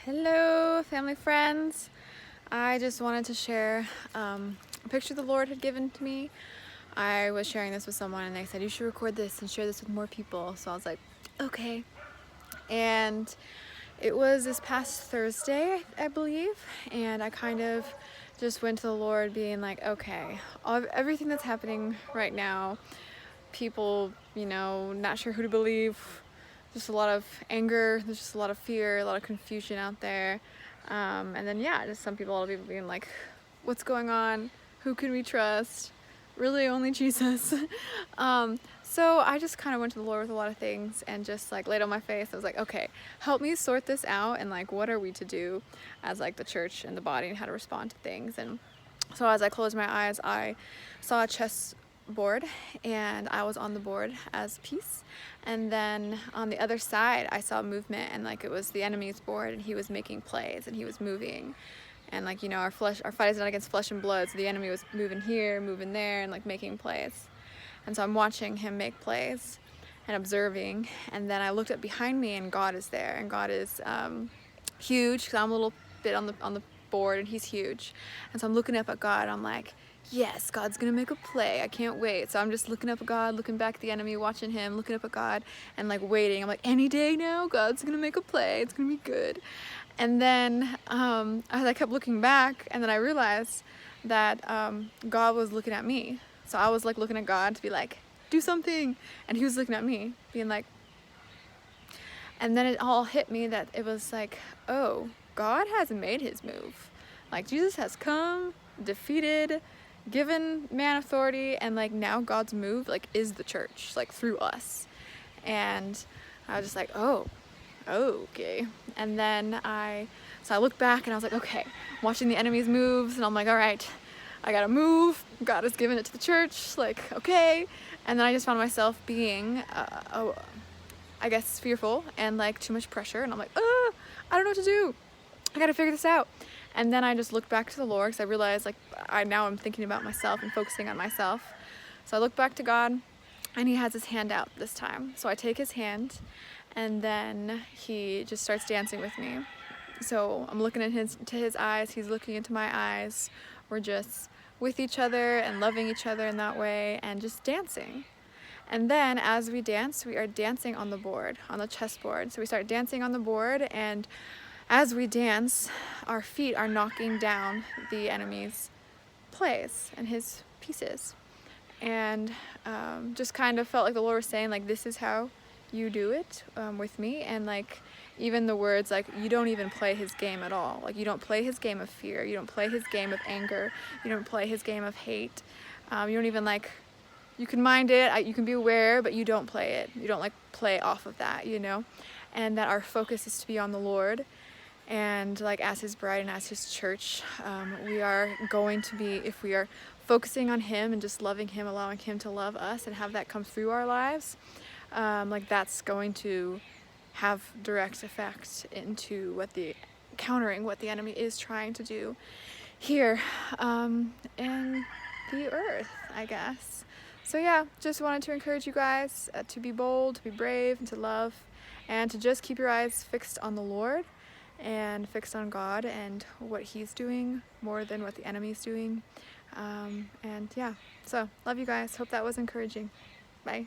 Hello, family, friends. I just wanted to share a picture the Lord had given to me. I was sharing this with someone and they said, you should record this and share this with more people. So I was like, okay. And it was this past Thursday, I believe, and I kind of just went to the Lord being like, okay, everything that's happening right now, people, not sure who to believe, just a lot of anger, there's just a lot of fear, a lot of confusion out there. And then, just a lot of people being like, what's going on? Who can we trust? Really only Jesus. So I just kind of went to the Lord with a lot of things and just like laid on my face. I was like, okay, help me sort this out. And like, what are we to do as like the church and the body and how to respond to things. And so as I closed my eyes, I saw a chess board and I was on the board as peace, and then on the other side I saw movement, and like it was the enemy's board and he was making plays and he was moving, and like our fight is not against flesh and blood, so the enemy was moving here, moving there, and like making plays. And so I'm watching him make plays and observing, and then I looked up behind me and God is there, and God is huge because I'm a little bit on the board and he's huge. And so I'm looking up at God, I'm like, yes, God's gonna make a play, I can't wait. So I'm just looking up at God, looking back at the enemy, watching him, looking up at God, and like waiting. I'm like, any day now, God's gonna make a play, it's gonna be good. And then as I kept looking back, and then I realized that God was looking at me. So I was like looking at God to be like, do something, and he was looking at me being like, and then it all hit me that it was like, oh, God has made his move. Like Jesus has come, defeated, given man authority, and like now God's move like is the church, like through us. And I was just like, oh, okay. And then I looked back and I was like, okay, I'm watching the enemy's moves, and I'm like, all right, I gotta move. God has given it to the church, like, okay. And then I just found myself being I guess fearful and like too much pressure, and I'm like, I don't know what to do, I gotta figure this out. And then I just looked back to the Lord because I realized like I'm thinking about myself and focusing on myself. So I looked back to God, and he has his hand out this time. So I take his hand, and then he just starts dancing with me. So I'm looking into his eyes, he's looking into my eyes. We're just with each other and loving each other in that way and just dancing. And then as we dance, we are dancing on the board, on the chessboard. So we start dancing on the board, and as we dance, our feet are knocking down the enemy's plays and his pieces. And just kind of felt like the Lord was saying, like, this is how you do it with me. And like even the words, like, you don't even play his game at all. Like, you don't play his game of fear, you don't play his game of anger, you don't play his game of hate. You don't even like, you can mind it, you can be aware, but you don't play it. You don't like play off of that, and that our focus is to be on the Lord. And like as his bride and as his church, we are going to be, if we are focusing on him and just loving him, allowing him to love us and have that come through our lives, like that's going to have direct effect into countering what the enemy is trying to do here in the earth, I guess. So yeah, just wanted to encourage you guys to be bold, to be brave, and to love, and to just keep your eyes fixed on the Lord and fixed on God and what he's doing more than what the enemy's doing. And yeah, so love you guys. Hope that was encouraging. Bye.